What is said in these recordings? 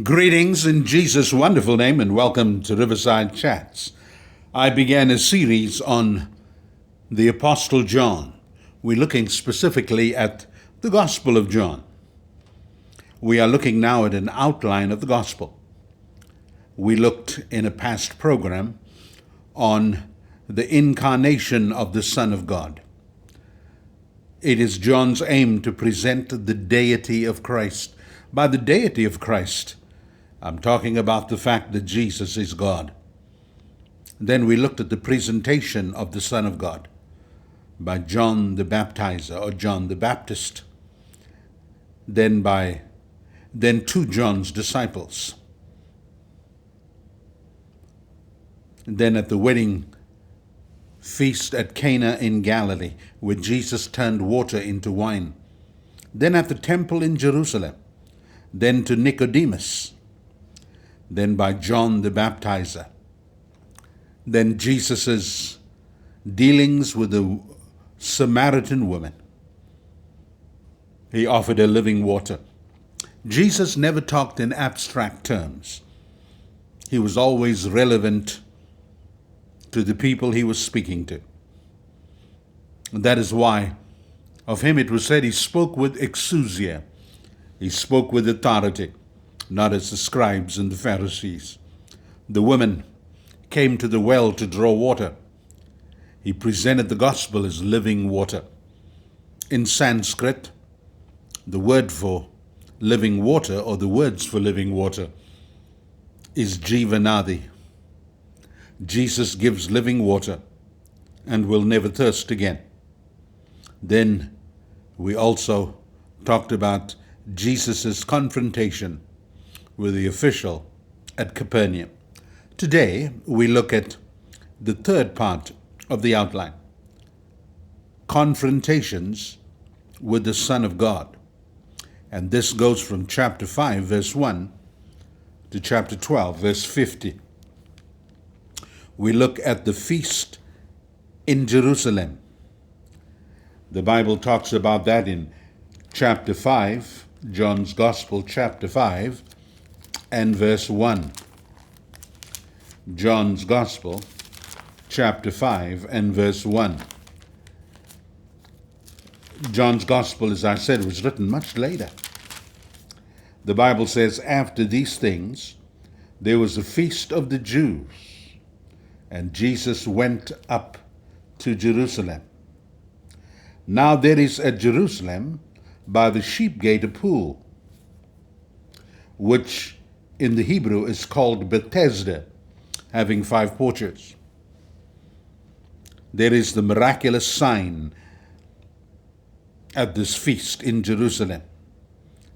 Greetings in Jesus' wonderful name and welcome to Riverside Chats. I began a series on the Apostle John. We're looking specifically at the Gospel of John. We are looking now at an outline of the Gospel. We looked in a past program on the incarnation of the Son of God. It is John's aim to present the deity of Christ. By the deity of Christ, I'm talking about the fact that Jesus is God. Then we looked at the presentation of the Son of God by John the Baptizer or John the Baptist. Then to John's disciples. Then at the wedding feast at Cana in Galilee, where Jesus turned water into wine. Then at the temple in Jerusalem. Then to Nicodemus. Then by John the Baptizer. Then Jesus's dealings with the Samaritan woman. He offered her living water. Jesus never talked in abstract terms. He was always relevant to the people he was speaking to. And that is why of him it was said he spoke with exousia. He spoke with authority, not as the scribes and the Pharisees. The woman came to the well to draw water. He presented the gospel as living water. In Sanskrit, the word for living water, or the words for living water, is Jivanadi. Jesus gives living water and will never thirst again. Then we also talked about Jesus' confrontation with the official at Capernaum. Today, we look at the third part of the outline, confrontations with the Son of God. And this goes from chapter 5, verse 1 to chapter 12, verse 50. We look at the feast in Jerusalem. The Bible talks about that in chapter 5, John's Gospel, chapter 5, and verse 1. John's Gospel, chapter 5, and verse 1. John's Gospel, as I said, was written much later. The Bible says, after these things, there was a feast of the Jews, and Jesus went up to Jerusalem. Now there is at Jerusalem by the sheep gate a pool, which in the Hebrew is called Bethesda, having 5 porches. There is the miraculous sign at this feast in Jerusalem,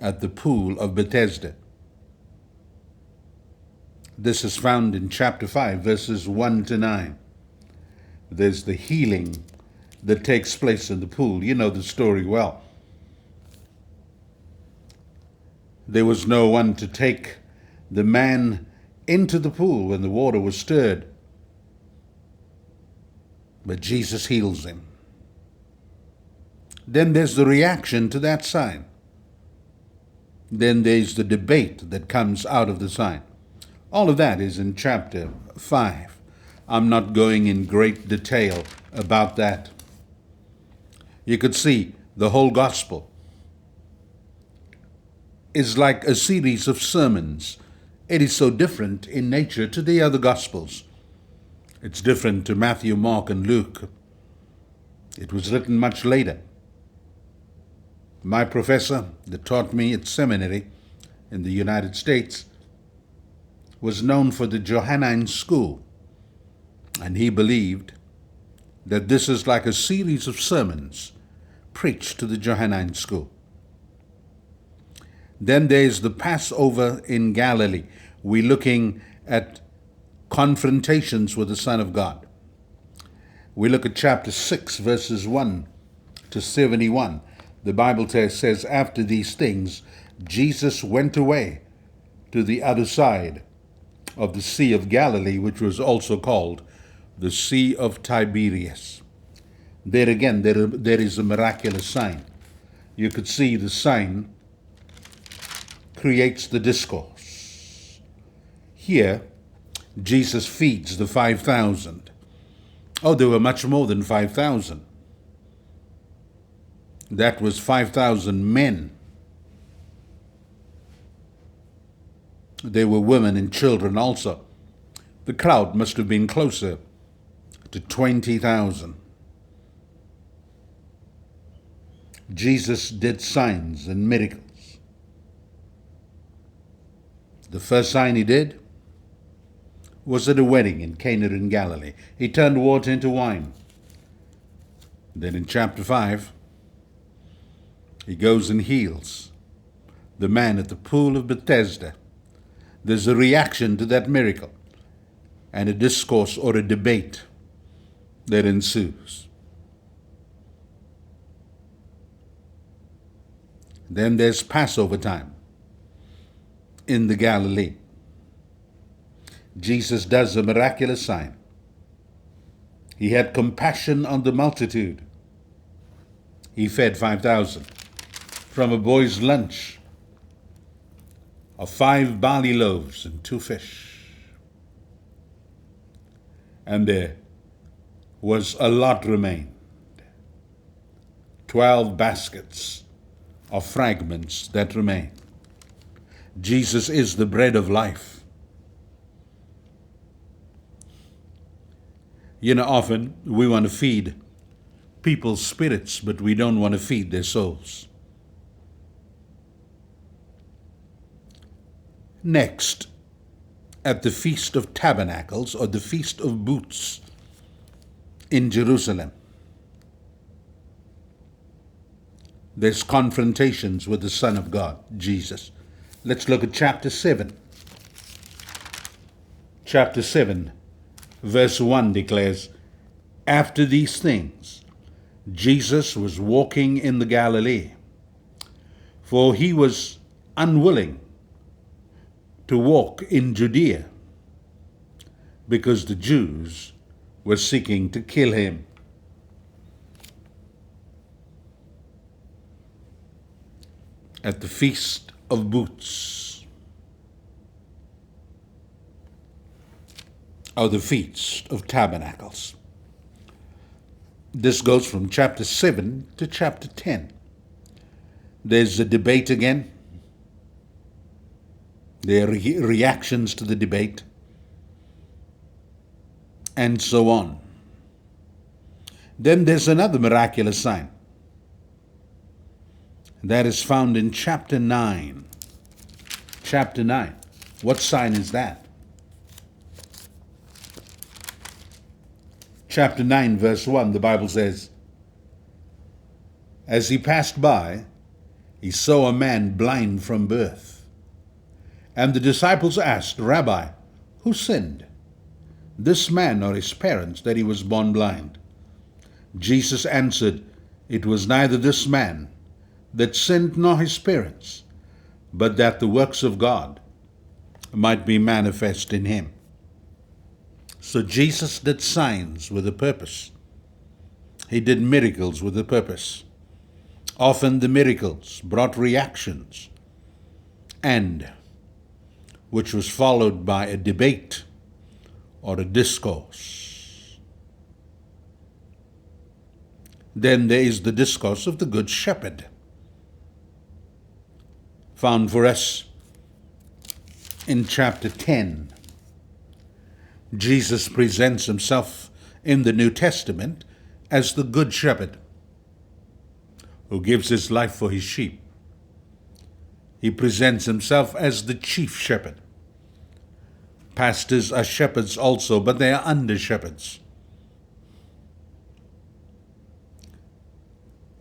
at the pool of Bethesda. This is found in chapter 5, verses 1 to 9. There's the healing that takes place in the pool. You know the story well. There was no one to take the man into the pool when the water was stirred. But Jesus heals him. Then there's the reaction to that sign. Then there's the debate that comes out of the sign. All of that is in chapter 5. I'm not going in great detail about that. You could see the whole gospel is like a series of sermons. It is so different in nature to the other Gospels. It's different to Matthew, Mark, and Luke. It was written much later. My professor that taught me at seminary in the United States was known for the Johannine School, and he believed that this is like a series of sermons preached to the Johannine School. Then there's the Passover in Galilee. We're looking at confrontations with the Son of God. We look at chapter 6, verses 1 to 71. The Bible says, after these things, Jesus went away to the other side of the Sea of Galilee, which was also called the Sea of Tiberias. There again, there is a miraculous sign. You could see the sign creates the discourse. Here, Jesus feeds the 5,000. Oh, there were much more than 5,000. That was 5,000 men. There were women and children also. The crowd must have been closer to 20,000. Jesus did signs and miracles. The first sign he did was at a wedding in Cana in Galilee. He turned water into wine. Then in chapter 5, he goes and heals the man at the pool of Bethesda. There's a reaction to that miracle and a discourse or a debate that ensues. Then there's Passover time in the Galilee. Jesus does a miraculous sign. He had compassion on the multitude. He fed 5,000 from a boy's lunch of 5 barley loaves and 2 fish. And there was a lot remained. 12 baskets of fragments that remain. Jesus is the bread of life. You know, often we want to feed people's spirits, but we don't want to feed their souls. Next, at the Feast of Tabernacles, or the Feast of Booths in Jerusalem, there's confrontations with the Son of God, Jesus. Let's look at chapter 7. Chapter 7, verse 1 declares, "After these things, Jesus was walking in the Galilee, for he was unwilling to walk in Judea, because the Jews were seeking to kill him." At the Feast of Booths, or the Feast of Tabernacles. This goes from chapter 7 to chapter 10. There's a debate again. There are reactions to the debate, and so on. Then there's another miraculous sign. That is found in chapter 9. Chapter 9. What sign is that? Chapter 9, verse 1, the Bible says, "As he passed by, he saw a man blind from birth. And the disciples asked, 'Rabbi, who sinned, this man or his parents, that he was born blind?' Jesus answered, 'It was neither this man that sinned nor his parents, but that the works of God might be manifest in him.'" So Jesus did signs with a purpose. He did miracles with a purpose. Often the miracles brought reactions, and which was followed by a debate or a discourse. Then there is the discourse of the Good Shepherd, found for us in chapter 10. Jesus presents himself in the New Testament as the Good Shepherd who gives his life for his sheep. He presents himself as the chief shepherd. Pastors are shepherds also, but they are under shepherds.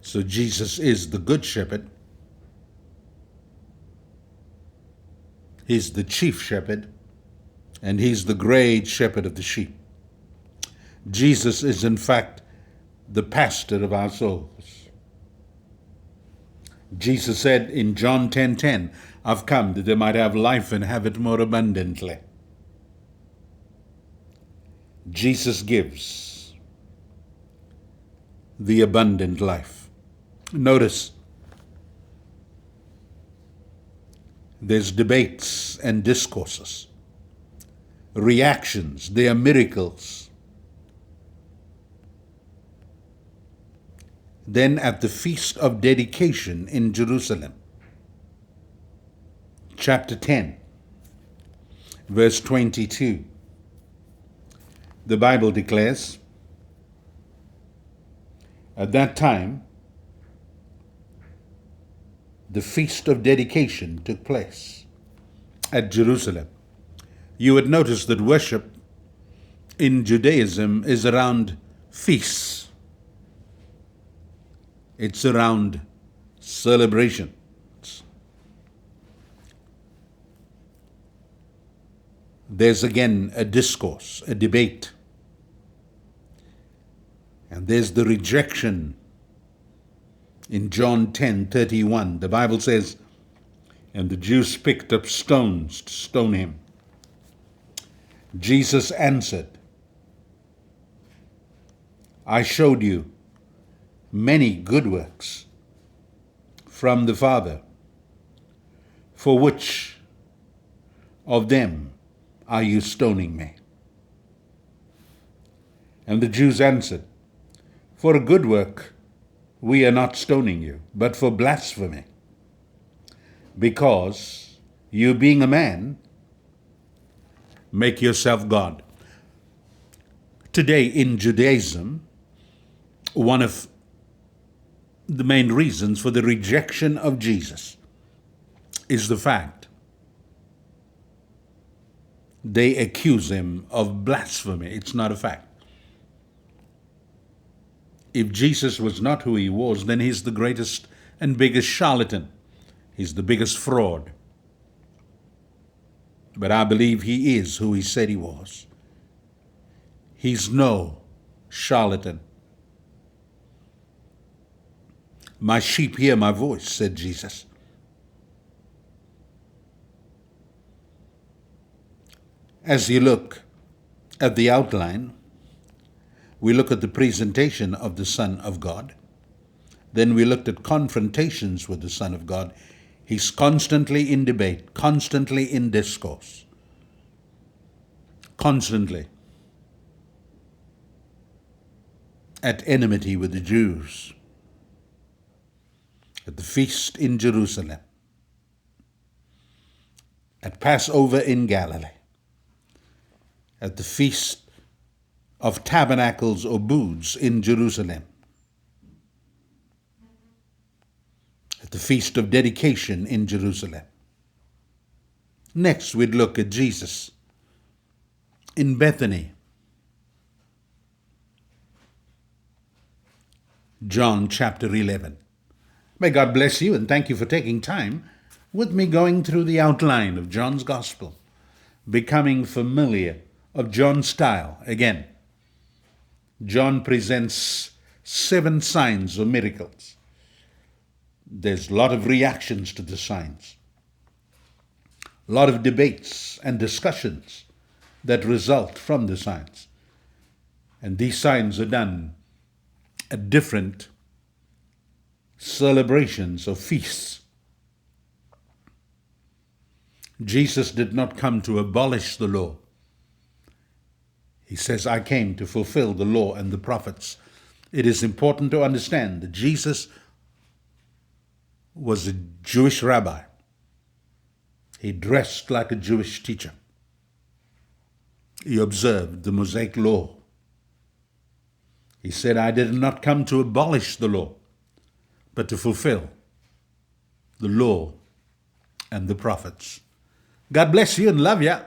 So Jesus is the Good Shepherd. He's the chief shepherd, and he's the great shepherd of the sheep. Jesus is, in fact, the pastor of our souls. Jesus said in John 10:10, "I've come that they might have life and have it more abundantly." Jesus gives the abundant life. Notice, there's debates and discourses. reactions, they are miracles. Then at the Feast of Dedication in Jerusalem, chapter 10, verse 22, the Bible declares, at that time, the Feast of Dedication took place at Jerusalem. You would notice that worship in Judaism is around feasts. It's around celebrations. There's again a discourse, a debate. And there's the rejection. In John 10:31, the Bible says, and the Jews picked up stones to stone him. Jesus answered, I showed you many good works from the Father. For which of them are you stoning me? And the Jews answered, for a good work we are not stoning you, but for blasphemy, because you, being a man, make yourself God. Today in Judaism, one of the main reasons for the rejection of Jesus is the fact they accuse him of blasphemy. It's not a fact. If Jesus was not who he was, then he's the greatest and biggest charlatan. He's the biggest fraud. But I believe he is who he said he was. He's no charlatan. My sheep hear my voice, said Jesus. As you look at the outline, we look at the presentation of the Son of God. Then we looked at confrontations with the Son of God. He's constantly in debate, constantly in discourse, constantly at enmity with the Jews. At the feast in Jerusalem, at Passover in Galilee, at the Feast of Tabernacles or Booths in Jerusalem, at the Feast of Dedication in Jerusalem. Next, we'd look at Jesus in Bethany, John chapter 11. May God bless you, and thank you for taking time with me going through the outline of John's Gospel, becoming familiar of John's style. Again, John presents 7 signs or miracles. There's a lot of reactions to the signs, a lot of debates and discussions that result from the signs. And these signs are done at different celebrations or feasts. Jesus did not come to abolish the law. He says, I came to fulfill the law and the prophets. It is important to understand that Jesus was a Jewish rabbi. He dressed like a Jewish teacher. He observed the Mosaic law. He said, I did not come to abolish the law, but to fulfill the law and the prophets. God bless you and love you.